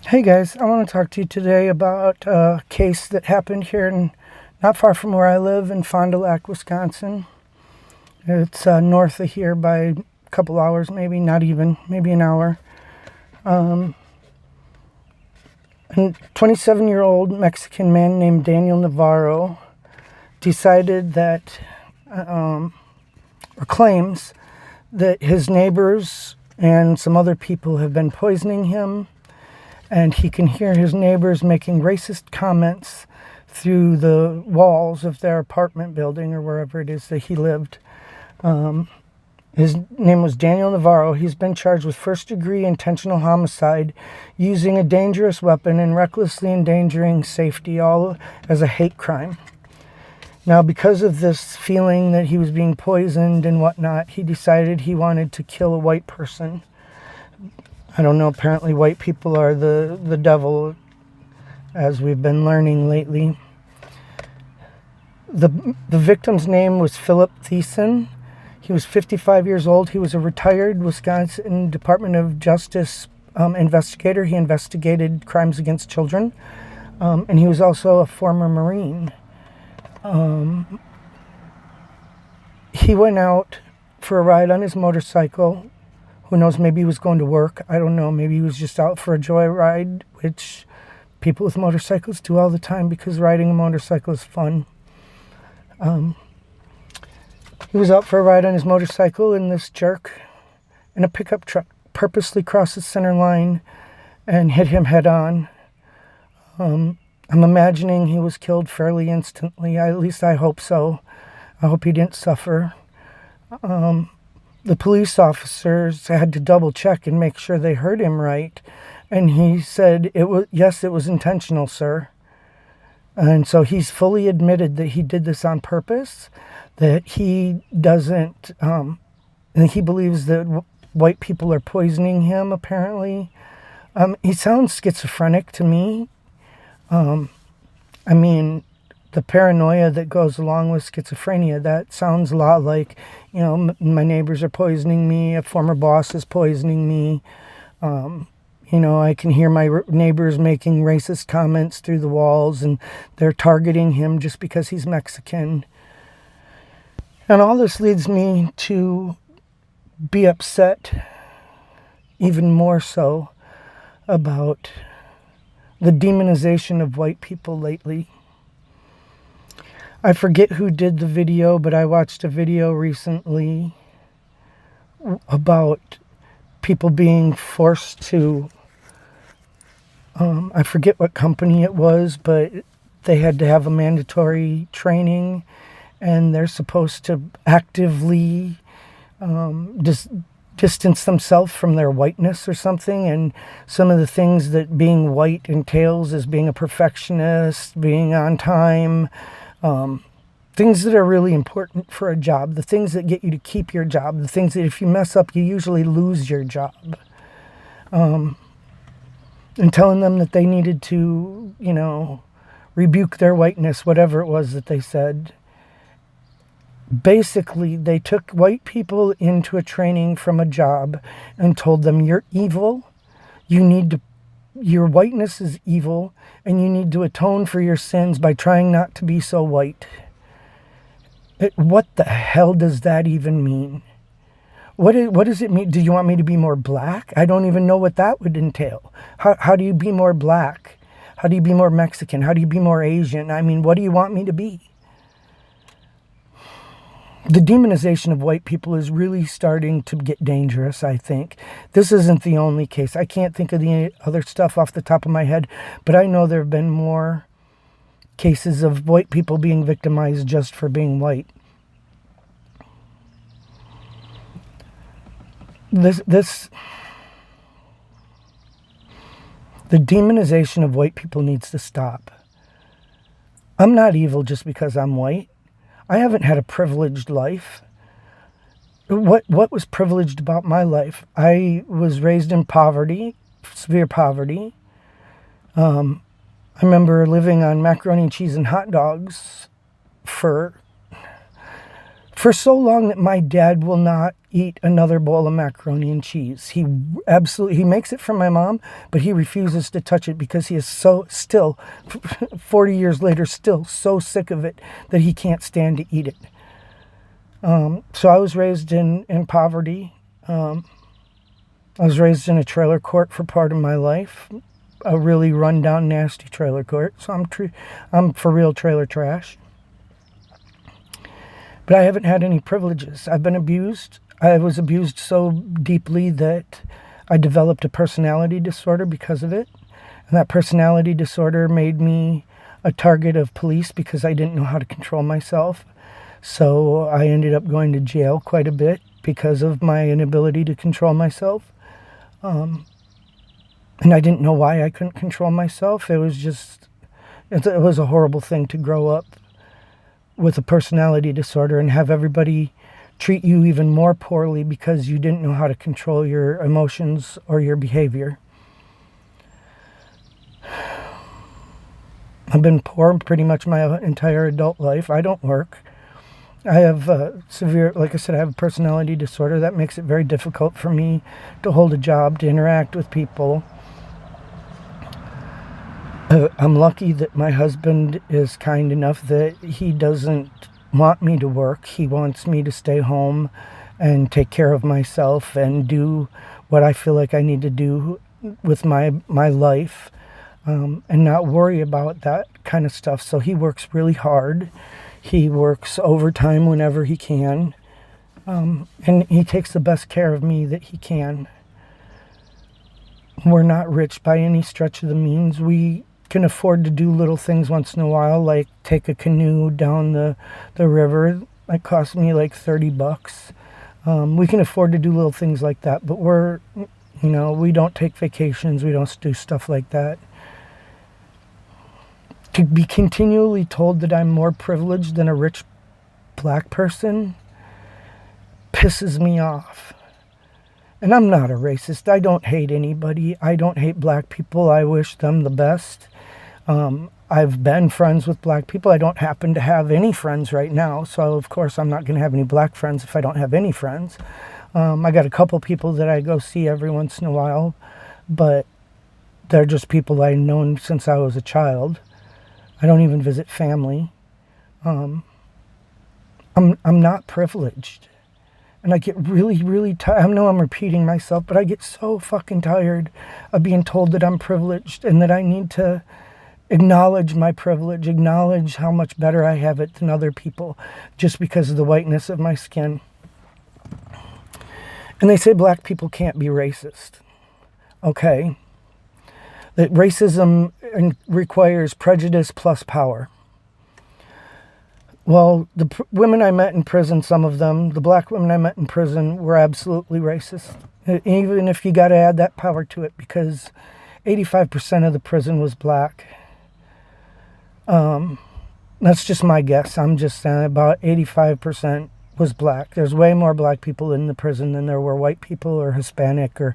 Hey guys, I want to talk to you today about a case that happened here not far from where I live in Fond du Lac, Wisconsin. It's north of here by a couple hours, maybe not even, maybe an hour. A 27-year-old Mexican man named Daniel Navarro decided that, or claims that his neighbors and some other people have been poisoning him, and he can hear his neighbors making racist comments through the walls of their apartment building or wherever it is that he lived. His name was Daniel Navarro. He's been charged with first-degree intentional homicide, using a dangerous weapon and recklessly endangering safety, all as a hate crime. Now, because of this feeling that he was being poisoned and whatnot, he decided he wanted to kill a white person. I don't know, apparently white people are the devil, as we've been learning lately. The victim's name was Phillip Thiessen. He was 55 years old. He was a retired Wisconsin Department of Justice investigator. He investigated crimes against children. And he was also a former Marine. He went out for a ride on his motorcycle. Who knows, maybe he was going to work. I don't know. Maybe he was just out for a joyride, which people with motorcycles do all the time because riding a motorcycle is fun. He was out for a ride on his motorcycle, and this jerk in a pickup truck purposely crossed the center line and hit him head on. I'm imagining he was killed fairly instantly. At least I hope so. I hope he didn't suffer. The police officers had to double check and make sure they heard him right. And he said, yes, it was intentional, sir. And so he's fully admitted that he did this on purpose, that he doesn't, and he believes that white people are poisoning him, apparently. He sounds schizophrenic to me. I mean, the paranoia that goes along with schizophrenia, that sounds a lot like, my neighbors are poisoning me, a former boss is poisoning me. I can hear my neighbors making racist comments through the walls, and they're targeting him just because he's Mexican. And all this leads me to be upset, even more so, about the demonization of white people lately. I forget who did the video, but I watched a video recently about people being forced to, I forget what company it was, but they had to have a mandatory training, and they're supposed to actively distance themselves from their whiteness or something. And some of the things that being white entails is being a perfectionist, being on time, things that are really important for a job, the things that get you to keep your job, the things that if you mess up, you usually lose your job. And telling them that they needed to, rebuke their whiteness, whatever it was that they said. Basically, they took white people into a training from a job and told them, you're evil, your whiteness is evil, and you need to atone for your sins by trying not to be so white. What the hell does that even mean? What does it mean? Do you want me to be more black? I don't even know what that would entail. How do you be more black? How do you be more Mexican? How do you be more Asian? I mean, what do you want me to be? The demonization of white people is really starting to get dangerous, I think. This isn't the only case. I can't think of the other stuff off the top of my head, but I know there have been more cases of white people being victimized just for being white. The demonization of white people needs to stop. I'm not evil just because I'm white. I haven't had a privileged life. What was privileged about my life? I was raised in poverty, severe poverty. I remember living on macaroni and cheese and hot dogs for for so long that my dad will not eat another bowl of macaroni and cheese. He makes it for my mom, but he refuses to touch it because he is still 40 years later, still so sick of it that he can't stand to eat it. So I was raised in poverty. I was raised in a trailer court for part of my life, a really run-down, nasty trailer court. So I'm for real trailer trash. But I haven't had any privileges. I've been abused. I was abused so deeply that I developed a personality disorder because of it. And that personality disorder made me a target of police because I didn't know how to control myself. So I ended up going to jail quite a bit because of my inability to control myself. And I didn't know why I couldn't control myself. It was a horrible thing to grow up with a personality disorder and have everybody treat you even more poorly because you didn't know how to control your emotions or your behavior. I've been poor pretty much my entire adult life. I don't work. I have like I said, I have a personality disorder that makes it very difficult for me to hold a job, to interact with people. I'm lucky that my husband is kind enough that he doesn't want me to work. He wants me to stay home and take care of myself and do what I feel like I need to do with my life, and not worry about that kind of stuff. So he works really hard. He works overtime whenever he can, and he takes the best care of me that he can. We're not rich by any stretch of the means. We can afford to do little things once in a while, like take a canoe down the river. That cost me like $30. We can afford to do little things like that, but we don't take vacations. We don't do stuff like that. To be continually told that I'm more privileged than a rich black person pisses me off. And I'm not a racist. I don't hate anybody. I don't hate black people. I wish them the best. I've been friends with black people. I don't happen to have any friends right now. So, of course, I'm not going to have any black friends if I don't have any friends. I got a couple people that I go see every once in a while, but they're just people I've known since I was a child. I don't even visit family. I'm not privileged. And I get really, really tired. I know I'm repeating myself, but I get so fucking tired of being told that I'm privileged and that I need to acknowledge my privilege, acknowledge how much better I have it than other people just because of the whiteness of my skin. And they say black people can't be racist. Okay. That racism requires prejudice plus power. Well, the women I met in prison, some of them, the black women I met in prison were absolutely racist. Even if you got to add that power to it, because 85% of the prison was black. That's just my guess. I'm just saying about 85% was black. There's way more black people in the prison than there were white people or Hispanic, or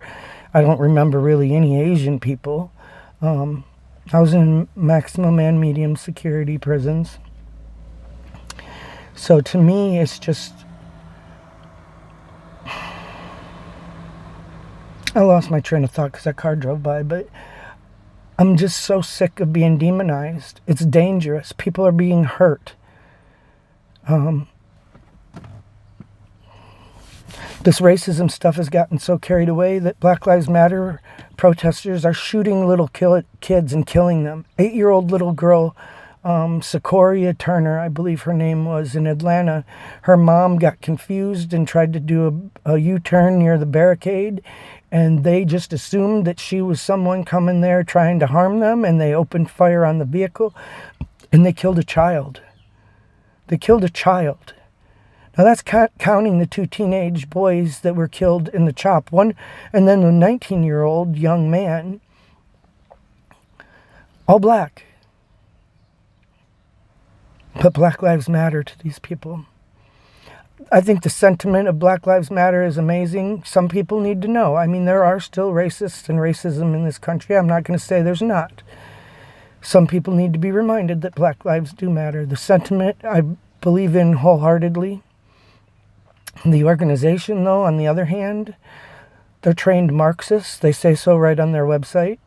I don't remember really any Asian people. I was in maximum and medium security prisons. So to me, it's just, I lost my train of thought because that car drove by, but I'm just so sick of being demonized. It's dangerous. People are being hurt. This racism stuff has gotten so carried away that Black Lives Matter protesters are shooting little kids and killing them. 8-year-old little girl, Sequoia Turner, I believe her name was, in Atlanta. Her mom got confused and tried to do a U-turn near the barricade, and they just assumed that she was someone coming there trying to harm them, and they opened fire on the vehicle, and they killed a child. They killed a child. Now that's counting the 2 teenage boys that were killed in the chop. One, and then the 19-year-old young man, all black. But Black Lives Matter to these people. I think the sentiment of Black Lives Matter is amazing. Some people need to know. I mean, there are still racists and racism in this country. I'm not going to say there's not. Some people need to be reminded that Black lives do matter. The sentiment I believe in wholeheartedly. The organization, though, on the other hand, they're trained Marxists. They say so right on their website.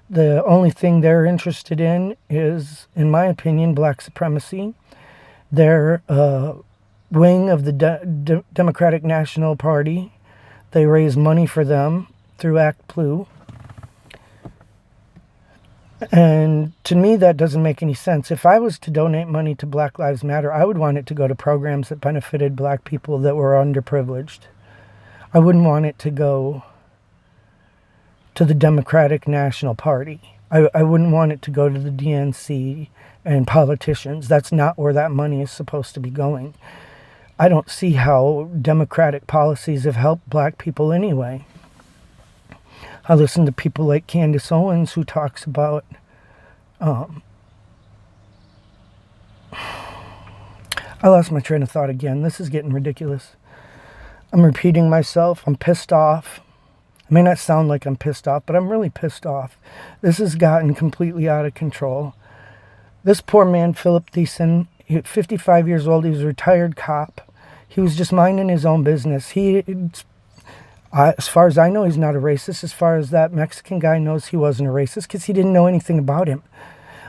The only thing they're interested in is, in my opinion, black supremacy. They're a wing of the Democratic National Party. They raise money for them through Act Blue. And to me, that doesn't make any sense. If I was to donate money to Black Lives Matter, I would want it to go to programs that benefited black people that were underprivileged. I wouldn't want it to go to the Democratic National Party. I wouldn't want it to go to the DNC and politicians. That's not where that money is supposed to be going. I don't see how democratic policies have helped black people anyway. I listen to people like Candace Owens, who talks about I lost my train of thought again. This is getting ridiculous. I'm repeating myself. I'm pissed off. It may not sound like I'm pissed off, but I'm really pissed off. This has gotten completely out of control. This poor man, Phillip Thiessen, 55 years old, he was a retired cop. He was just minding his own business. As far as I know, he's not a racist. As far as that Mexican guy knows, he wasn't a racist because he didn't know anything about him.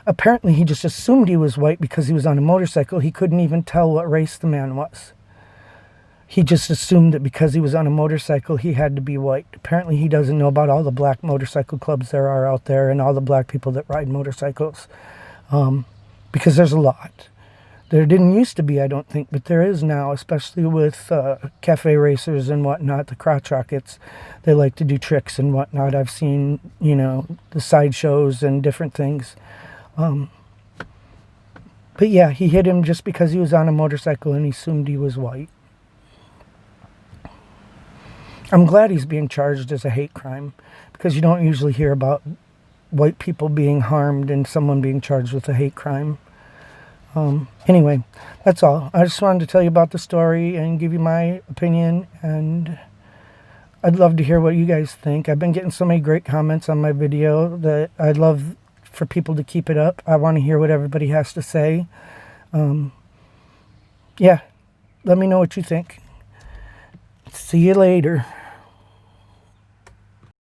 Apparently, he just assumed he was white because he was on a motorcycle. He couldn't even tell what race the man was. He just assumed that because he was on a motorcycle, he had to be white. Apparently, he doesn't know about all the black motorcycle clubs there are out there and all the black people that ride motorcycles. Because there's a lot. There didn't used to be, I don't think, but there is now, especially with cafe racers and whatnot, the crotch rockets. They like to do tricks and whatnot. I've seen, the sideshows and different things. But yeah, he hit him just because he was on a motorcycle and he assumed he was white. I'm glad he's being charged as a hate crime because you don't usually hear about white people being harmed and someone being charged with a hate crime. Anyway, that's all. I just wanted to tell you about the story and give you my opinion, and I'd love to hear what you guys think. I've been getting so many great comments on my video that I'd love for people to keep it up. I want to hear what everybody has to say. Yeah, let me know what you think. See you later.